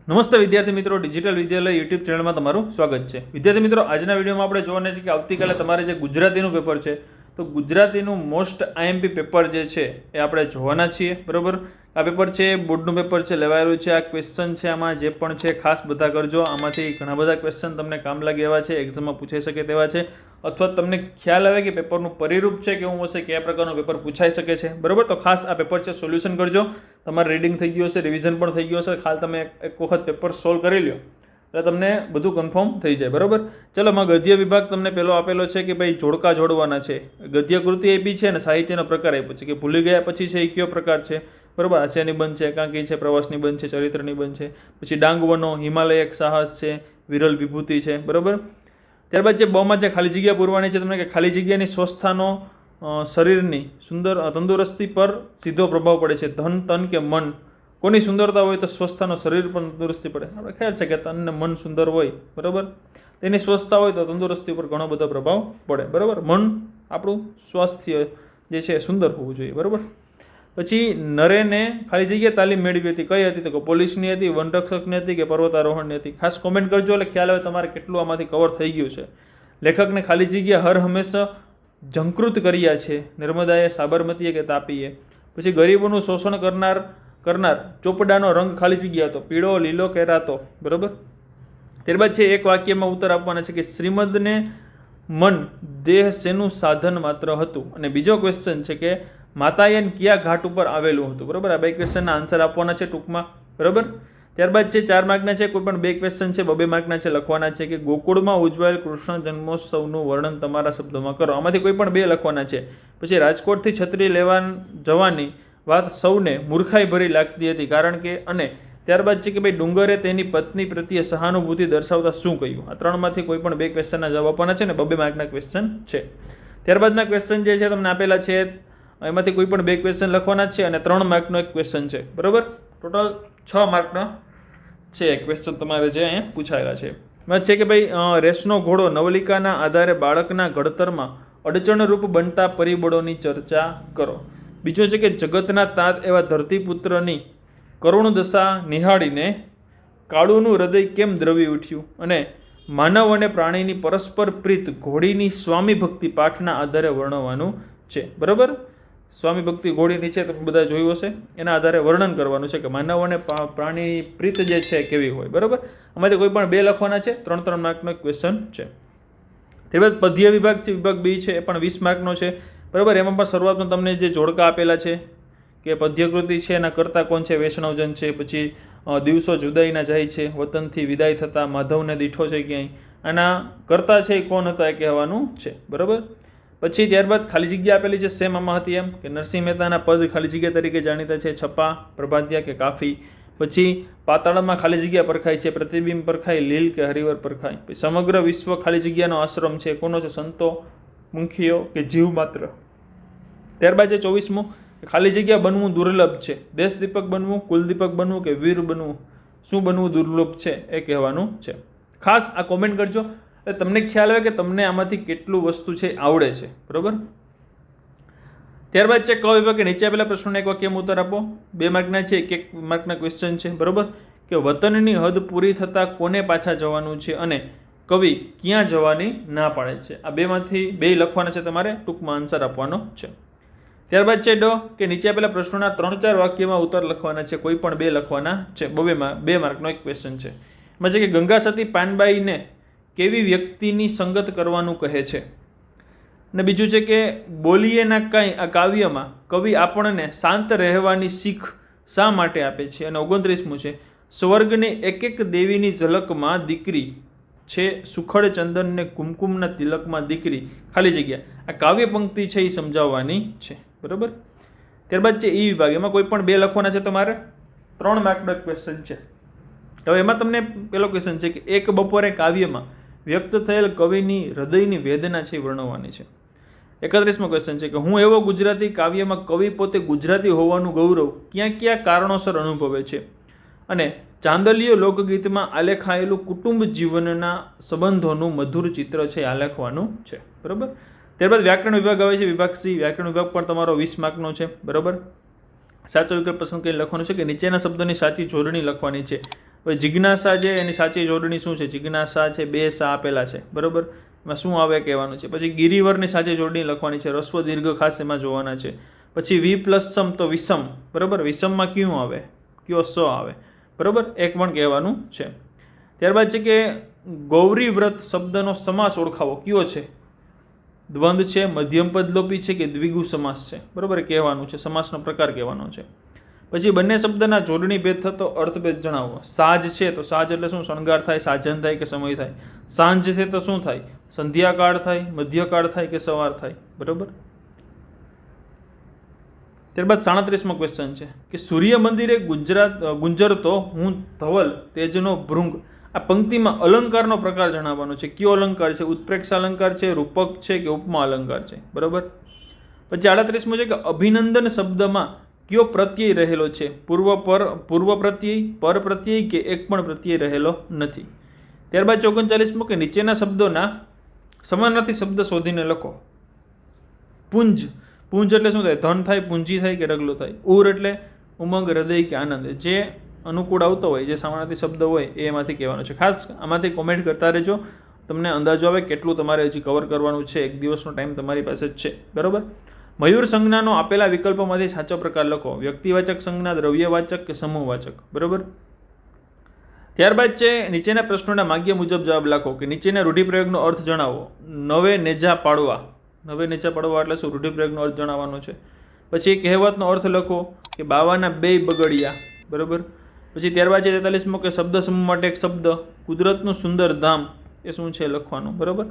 નમસ્તે વિદ્યાર્થી મિત્રો, ડિજિટલ વિદ્યાલય યુટ્યુબ ચેનલમાં તમારું સ્વાગત છે। વિદ્યાર્થી મિત્રો, આજના વિડીયોમાં આપણે જોવાના છે કે આવતીકાલે તમારે જે ગુજરાતીનું પેપર છે તો ગુજરાતીનું મોસ્ટ આઈએમપી પેપર જે છે એ આપણે જોવાના છીએ, બરાબર। આ પેપર છે બોર્ડનું પેપર છે, લેવાયેલું છે। આ ક્વેશ્ચન છે આમાં જે પણ છે ખાસ બધા કરજો। આમાંથી ઘણા બધા ક્વેશ્ચન તમને કામ લાગે એવા છે, એક્ઝામમાં પૂછાઈ શકે તેવા છે, અથવા તમને ખ્યાલ આવે કે પેપરનું પરિરૂપ છે કેવું હશે, કયા પ્રકારનું પેપર પૂછાઈ શકે છે, બરાબર। તો ખાસ આ પેપર છે સોલ્યુશન કરજો। તમારે રીડિંગ થઈ ગયું હશે, રિવિઝન પણ થઈ ગયું હશે, ખાલી તમે એક વખત પેપર સોલ્વ કરી લો એટલે તમને બધું કન્ફર્મ થઈ જાય, બરાબર। ચલો, માં ગદ્ય વિભાગ તમને પહેલો આપેલો છે કે ભાઈ જોડકા જોડવાના છે, ગદ્ય કૃતિ આપી છે અને સાહિત્યનો પ્રકાર આપ્યો છે કે ભૂલી ગયા પછી છે એ કયો પ્રકાર છે, બરાબર। હાસ્ય નિબંધ છે, એકાંકી છે, પ્રવાસ નિબંધ છે, ચરિત્ર નિબંધ છે, પછી ડાંગવનો, હિમાલય એક સાહસ છે, વિરલ વિભૂતિ છે, બરાબર। ત્યારબાદ જે બમાં જે ખાલી જગ્યા પૂરવાની છે તમને કે ખાલી જગ્યાની સ્વસ્થતાનો શરીરની સુંદર તંદુરસ્તી પર સીધો પ્રભાવ પડે છે। ધન, તન કે મન, કોની સુંદરતા હોય તો સ્વસ્થતાનો શરીર પર તંદુરસ્તી પડે। આપણે ખ્યાલ છે કે તન ને મન સુંદર હોય, બરાબર, તેની સ્વસ્થતા હોય તો તંદુરસ્તી પર ઘણો બધો પ્રભાવ પડે, બરાબર। મન આપણું સ્વાસ્થ્ય જે છે સુંદર હોવું જોઈએ, બરાબર। પછી નરેને ખાલી જગ્યા તાલીમ મેળવી હતી, કઈ હતી તો કે પોલીસની હતી, વનરક્ષકની હતી કે પર્વતારોહણની હતી। ખાસ કોમેન્ટ કરજો એટલે ખ્યાલ આવે તમારે કેટલું આમાંથી કવર થઈ ગયું છે। લેખકને ખાલી જગ્યા હર હંમેશા ઝંકૃત કર્યા છે, નર્મદાએ, સાબરમતીએ કે તાપીએ। પછી ગરીબોનું શોષણ કરનાર ચોપડાનો રંગ ખાલી જગ્યા હતો, પીળો, લીલો કે રાતો, બરાબર। ત્યારબાદ છે એક વાક્યમાં ઉત્તર આપવાના છે કે શ્રીમદને મન દેહ શેનું સાધન માત્ર હતું। અને બીજો ક્વેશ્ચન છે કે માતાયન કયા ઘાટ ઉપર આવેલું હતું, બરાબર। આ બે ક્વેશ્ચનના આન્સર આપવાના છે ટૂંકમાં, બરાબર। ત્યારબાદ છે 4 માર્કના છે, કોઈ પણ બે ક્વેશ્ચન છે 2 માર્કના છે, લખવાના છે કે ગોકુળમાં ઉજવાયેલ કૃષ્ણ જન્મોત્સવનું વર્ણન તમારા શબ્દોમાં કરો। આમાંથી કોઈ પણ બે લખવાના છે। પછી રાજકોટથી છત્રી લેવા જવાની વાત સૌને મૂર્ખાઈ ભરી લાગતી હતી કારણ કે, અને ત્યારબાદ છે કે ભાઈ ડુંગરે તેની પત્ની પ્રત્યે સહાનુભૂતિ દર્શાવતા શું કહ્યું। આ 3માંથી કોઈ પણ બે ક્વેશ્ચનના જવાબ આપવાના છે ને 2 માર્કના ક્વેશ્ચન છે। ત્યારબાદના ક્વેશ્ચન જે છે તમને આપેલા છે, એમાંથી કોઈ પણ બે ક્વેશ્ચન લખવાના છે અને 3 માર્કનો એક ક્વેશ્ચન છે, બરાબર। ટોટલ 6 માર્કનો છે ક્વેશ્ચન તમારે જે અહીંયા પૂછાયેલા છે। એમાં છે કે ભાઈ રેસનો ઘોડો નવલિકાના આધારે બાળકના ઘડતરમાં અડચણરૂપ બનતા પરિબળોની ચર્ચા કરો। બીજો છે કે જગતના તાત એવા ધરતીપુત્રની કરુણ દશા નિહાળીને કાળુનું હૃદય કેમ દ્રવી ઉઠ્યું। અને માનવ અને પ્રાણીની પરસ્પર પ્રીત ઘોડીની સ્વામી ભક્તિ પાઠના આધારે વર્ણવવાનું છે, બરાબર। સ્વામી ભક્તિ ઘોડી નીચે તમે બધા જોયું હશે, એના આધારે વર્ણન કરવાનું છે કે માનવ અને પ્રાણી પ્રીત જે છે કેવી હોય, બરાબર। આમાંથી કોઈ પણ બે લખવાના છે, 3 માર્કનો ક્વેશ્ચન છે। ત્યારબાદ પદ્ય વિભાગ છે, વિભાગ 2 છે, એ પણ 20 માર્કનો છે, બરાબર। એમાં પણ શરૂઆતમાં તમને જે જોડકા આપેલા છે કે પદ્યકૃતિ છે એના કરતા કોણ છે, વૈષ્ણવજન છે, પછી દિવસો જુદાઈના જાય છે, વતનથી વિદાય થતા માધવને દીઠો છે ક્યાંય, આના કરતા છે એ કોણ હતા એ કહેવાનું છે, બરાબર। પછી ત્યારબાદ ખાલી જગ્યા આપેલી છે, સેમ આમાં હતી એમ કે નરસિંહ મહેતાના પદ ખાલી જગ્યા તરીકે જાણીતા છે, છપા, પ્રભાતિયા કે કાફી। પછી પાતાળમાં ખાલી જગ્યા પરખાય છે, પ્રતિબિંબ પરખાય, લીલ કે હરિવર પરખાય। પછી સમગ્ર વિશ્વ ખાલી જગ્યાનો આશ્રમ છે, કોનો છે, સંતો, મુખીઓ કે જીવ માત્ર। ત્યારબાદ છે 24મું, ખાલી જગ્યા બનવું દુર્લભ છે, દેશદીપક બનવું, કુલદીપક બનવું કે વીર બનવું, શું બનવું દુર્લભ છે એ કહેવાનું છે। ખાસ આ કોમેન્ટ કરજો એટલે તમને ખ્યાલ આવે કે તમને આમાંથી કેટલું વસ્તુ છે આવડે છે, બરાબર। ત્યારબાદ છે ક વિભાગ કે નીચે આપેલા પ્રશ્નોને એક વાક્યમાં ઉત્તર આપો। 2 માર્કના છે, 1 માર્કના ક્વેશ્ચન છે, બરાબર। કે વતનની હદ પૂરી થતાં કોને પાછા જવાનું છે અને કવિ ક્યાં જવાની ના પાડે છે। આ બેમાંથી 2 લખવાના છે, તમારે ટૂંકમાં આન્સર આપવાનો છે। ત્યારબાદ છે ડ કે નીચે આપેલા પ્રશ્નોના 3-4 વાક્યમાં ઉત્તર લખવાના છે, કોઈ પણ 2 લખવાના છે। 2 માર્કનો એક ક્વેશ્ચન છે। એમાં છે કે ગંગા સતી પાનબાઈને કેવી વ્યક્તિની સંગત કરવાનું કહે છે। અને બીજું છે કે બોલીએ ના કાંઈ આ કાવ્યમાં કવિ આપણને શાંત રહેવાની શીખ શા માટે આપે છે। અને 29મું છે સ્વર્ગની એક દેવીની ઝલકમાં દીકરી છે, સુખડ ચંદન ને કુમકુમના તિલકમાં દીકરી, ખાલી જગ્યા। આ કાવ્ય પંક્તિ છે એ સમજાવવાની છે, બરાબર। ત્યારબાદ છે ઈ વિભાગ, એમાં કોઈ પણ 2 લખવાના છે, તમારે 3 માર્કનો ક્વેશ્ચન છે। હવે એમાં તમને પેલો ક્વેશ્ચન છે કે એક બપોરે કાવ્યમાં વ્યક્ત થયેલ કવિની હૃદયની વેદના છે વર્ણવવાની છે। 31મો ક્વેશ્ચન છે કે હું એવો ગુજરાતી કાવ્યમાં કવિ પોતે ગુજરાતી હોવાનું ગૌરવ ક્યાં કારણોસર અનુભવે છે। અને ચાંદલીય લોકગીતમાં આલેખાયેલું કુટુંબ જીવનના સંબંધોનું મધુર ચિત્ર છે આ લખવાનું છે, બરાબર। ત્યારબાદ વ્યાકરણ વિભાગ આવે છે, વિભાગ સી। વ્યાકરણ વિભાગ પણ તમારો 20 માર્કનો છે, બરાબર। સાચો વિકલ્પ પસંદ કરીને લખવાનું છે કે નીચેના શબ્દોની સાચી જોડણી લખવાની છે, પછી જિજ્ઞાસા છે એની સાચી જોડણી શું છે? જિજ્ઞાસા છે, 2 સા આપેલા છે, બરાબર, એમાં શું આવે કહેવાનું છે. પછી ગિરિવરની સાચી જોડણી લખવાની છે, રસ્વ દીર્ઘ ખાસ એમાં જોવાના છે. પછી વી પ્લસ સમ તો વિષમ, બરાબર, વિષમમાં ક્યું આવે? કયો સ આવે, બરાબર, એક પણ કહેવાનું છે. ત્યારબાદ છે કે ગૌરી વ્રત શબ્દનો સમાસ ઓળખાવો, કયો છે? દ્વંદ છે, મધ્યમ પદલોપી છે કે દ્વિગુ સમાસ છે, બરાબર, કહેવાનું છે, સમાસનો પ્રકાર કહેવાનો છે. પછી બંને શબ્દના જોડણી ભેદ થતો અર્થભેદ જણાવો. સાજ છે તો સાજ એટલે શું? શણગાર થાય, સાજન થાય કે સમય થાય. સાંજ છે તો શું થાય? સંધ્યાકાળ થાય, મધ્યકાળ થાય કે સવાર થાય, બરાબર. ત્યારબાદ 37મો ક્વેશ્ચન છે કે સૂર્ય મંદિરે ગુંજરતો હું ધવલ તેજનો ભૃંગ. આ પંક્તિમાં અલંકારનો પ્રકાર જણાવવાનો છે. કયો અલંકાર છે? ઉત્પ્રેક્ષ અલંકાર છે, રૂપક છે કે ઉપમા અલંકાર છે, બરાબર. પછી 38મો છે કે અભિનંદન શબ્દમાં કયો પ્રત્યય રહેલો છે? પૂર્વ પ્રત્યય, પર પ્રત્યય કે એક પણ પ્રત્યય રહેલો નથી. ત્યારબાદ 39મો કે નીચેના શબ્દોના સમાનાર્થી શબ્દ શોધીને લખો. પુંજ, પુંજ એટલે શું થાય? ધન થાય, પૂંજી થાય કે રગલો થાય. ઉર એટલે ઉમંગ, હૃદય કે આનંદ. જે અનુકૂળ આવતો હોય, જે સમાનાર્થી શબ્દ હોય એ એમાંથી કહેવાનો છે. ખાસ આમાંથી કોમેન્ટ કરતા રહેજો, તમને અંદાજો આવે કેટલું તમારે હજી કવર કરવાનું છે. એક દિવસનો ટાઈમ તમારી પાસે જ છે, બરાબર. મયુર સંજ્ઞાનો આપેલા વિકલ્પોમાંથી સાચો પ્રકાર લખો. વ્યક્તિવાચક સંજ્ઞા, દ્રવ્યવાચક કે સમૂહવાચક, બરાબર. ત્યારબાદ છે નીચેના પ્રશ્નોના માગ્ય મુજબ જવાબ લખો કે નીચેના રૂઢિપ્રયોગનો અર્થ જણાવો. નવે નેજા પાડવા, નવે નેજા પાડવા એટલે શું? રૂઢિપ્રયોગનો અર્થ જણાવવાનો છે. પછી કહેવતનો અર્થ લખો કે બાવાના 2 બગડિયા, બરાબર. પછી ત્યારબાદ છે 43મો કે શબ્દ સમૂહ માટે એક શબ્દ. કુદરતનું સુંદર ધામ એ શું છે? લખવાનું, બરાબર.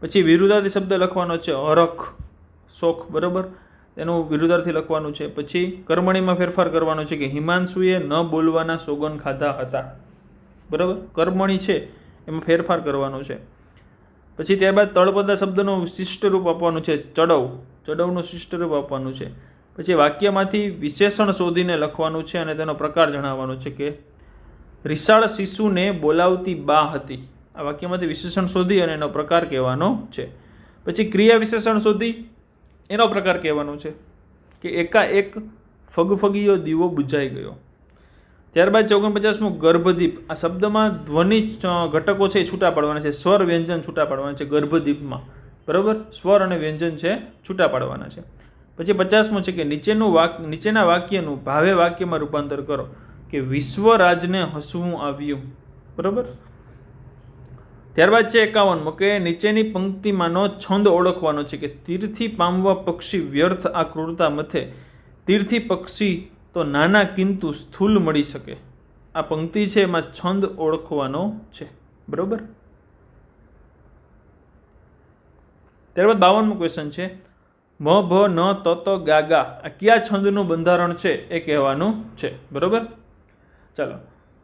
પછી વિરુદ્ધાર્થી શબ્દ લખવાનો છે, હરખ, શોખ, બરાબર, એનું વિરુદ્ધાર્થી લખવાનું છે. પછી કર્મણીમાં ફેરફાર કરવાનો છે કે હિમાંશુએ ન બોલવાના સોગન ખાધા હતા, બરાબર, કર્મણી છે એમાં ફેરફાર કરવાનો છે. પછી ત્યારબાદ તળપદા શબ્દનું વિશિષ્ટ રૂપ આપવાનું છે, ચડવ, ચડવનું શિષ્ટ રૂપ આપવાનું છે. પછી વાક્યમાંથી વિશેષણ શોધીને લખવાનું છે અને તેનો પ્રકાર જણાવવાનો છે કે રિસાળ શિશુને બોલાવતી બા હતી. આ વાક્યમાંથી વિશેષણ શોધી અને એનો પ્રકાર કહેવાનો છે. પછી ક્રિયા વિશેષણ શોધી એનો પ્રકાર કહેવાનો છે કે એકાએક ફગફગીયો દીવો બુજાઈ ગયો. ત્યારબાદ 49મો ગર્ભદીપ. આ શબ્દમાં ધ્વનિ ઘટકો છે એ છૂટા પાડવાના છે, સ્વર વ્યંજન છૂટા પાડવાના છે ગર્ભદીપમાં, બરાબર, સ્વર અને વ્યંજન છે છૂટા પાડવાના છે. પછી 50મો છે કે નીચેના વાક્યનું ભાવે વાક્યમાં રૂપાંતર કરો કે વિશ્વરાજને હસવું આવ્યું, બરાબર. ત્યારબાદ છે 51મો કે નીચેની પંક્તિમાંનો છંદ ઓળખવાનો છે કે તીરથી પામવા પક્ષી વ્યર્થ આ ક્રૂરતા મથે, તીરથી પક્ષી તો નાના કિંતુ સ્થૂલ મળી શકે. આ પંક્તિ છે એમાં છંદ ઓળખવાનો છે, બરાબર. ત્યારબાદ 52મો ક્વેશ્ચન છે મ ભ ન ત ત ગા ગા. આ કયા છંદનું બંધારણ છે એ કહેવાનું છે, બરાબર. ચાલો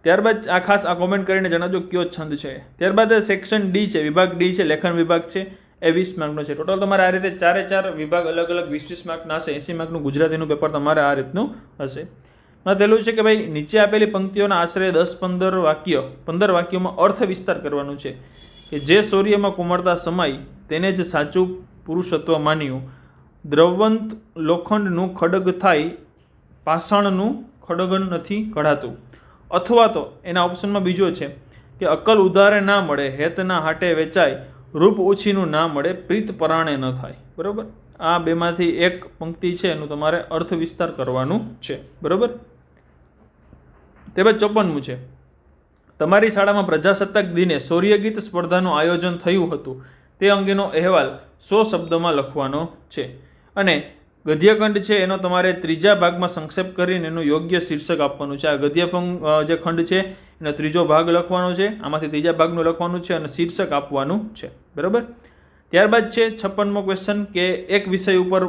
ત્યારબાદ આ ખાસ આ કોમેન્ટ કરીને જણાવજો કયો છંદ છે. ત્યારબાદ સેક્શન ડી છે, વિભાગ ડી છે, લેખન વિભાગ છે, એ 20 માર્કનો છે. ટોટલ તમારે આ રીતે 4 વિભાગ અલગ અલગ 20 માર્કના હશે. 80 માર્કનું ગુજરાતીનું પેપર તમારે આ રીતનું હશે. પહેલું છે કે ભાઈ નીચે આપેલી પંક્તિઓના આશરે 10-15 વાક્યોમાં અર્થ વિસ્તાર કરવાનું છે કે જે સૂર્યમાં કુમળતા સમાય તેને જ સાચું પુરુષત્વ માન્યું. દ્રવંત લોખંડનું ખડગ થાય, પાષાણનું ખડગન નથી કઢાતું. અથવા તો એના ઓપ્શનમાં બીજો છે કે અક્કલ ઉધારે ના મળે, હેતના હાટે વેચાય, રૂપ ઓછીનું ના મળે, પ્રીત પરાણે ન થાય, બરાબર. આ બેમાંથી એક પંક્તિ છે એનું તમારે અર્થ વિસ્તાર કરવાનું છે, બરાબર. તે બાદ 54મું છે તમારી શાળામાં પ્રજાસત્તાક દિને શૌર્યગીત સ્પર્ધાનું આયોજન થયું હતું તે અંગેનો અહેવાલ 100 શબ્દમાં લખવાનો છે. અને ગદ્યખંડ છે એનો તમારે 3જા ભાગમાં સંક્ષેપ કરીને એનું યોગ્ય શીર્ષક આપવાનું છે. આ ગદ્ય જે ખંડ છે એનો 3જો ભાગ લખવાનો છે, આમાંથી 3જા ભાગનું લખવાનું છે અને શીર્ષક આપવાનું છે, બરાબર. ત્યારબાદ છે 56મો ક્વેશ્ચન કે એક વિષય ઉપર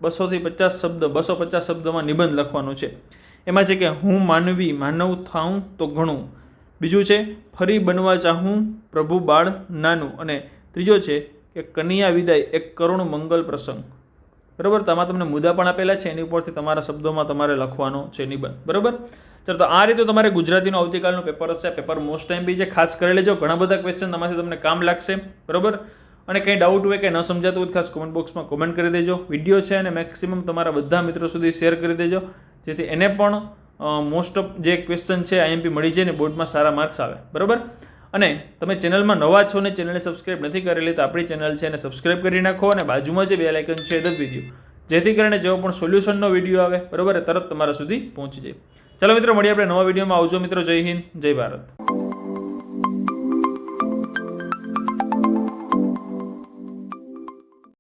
250 શબ્દમાં નિબંધ લખવાનો છે. એમાં છે કે હું માનવી માનવ થાઉં તો ઘણું. બીજું છે ફરી બનવા ચાહું પ્રભુ બાળ નાનું. અને ત્રીજો છે કે કન્યા વિદાય એક કરુણ મંગલ પ્રસંગ, બરાબર. તો આમાં તમને મુદ્દા પણ આપેલા છે, એની ઉપરથી તમારા શબ્દોમાં તમારે લખવાનો છે નિબંધ, બરાબર. ચાલો તો આ રીતે તમારે ગુજરાતીનું આવતીકાલનું પેપર હશે. પેપર મોસ્ટ ટાઈમ બી છે, ખાસ કરી લેજો. ઘણા બધા ક્વેશ્ચન તમારાથી તમને કામ લાગશે, બરાબર. અને કંઈ ડાઉટ હોય કે ન સમજાતું હોય ખાસ કોમેન્ટ બોક્સમાં કોમેન્ટ કરી દેજો. વિડીયો છે અને મેક્સિમમ તમારા બધા મિત્રો સુધી શેર કરી દેજો જેથી એને પણ મોસ્ટ ઓફ જે ક્વેશ્ચન છે આઈએમપી મળી જાય ને બોર્ડમાં સારા માર્ક્સ આવે, બરાબર. અને તમે ચેનલમાં નવા છો ને ચેનલને સબસ્ક્રાઇબ નથી કરેલી તો આપણી ચેનલ છે એને સબસ્ક્રાઇબ કરી નાખો અને બાજુમાં જે બેલ આઇકન છે એ દબાવી દો, જેથી કરીને જેવો પણ સોલ્યુશનનો વિડીયો આવે, બરાબર, તરત તમારા સુધી પહોંચી જાય. ચાલો મિત્રો, મળીએ આપણે નવા વિડીયોમાં. આવજો મિત્રો. જય હિન્દ, જય ભારત.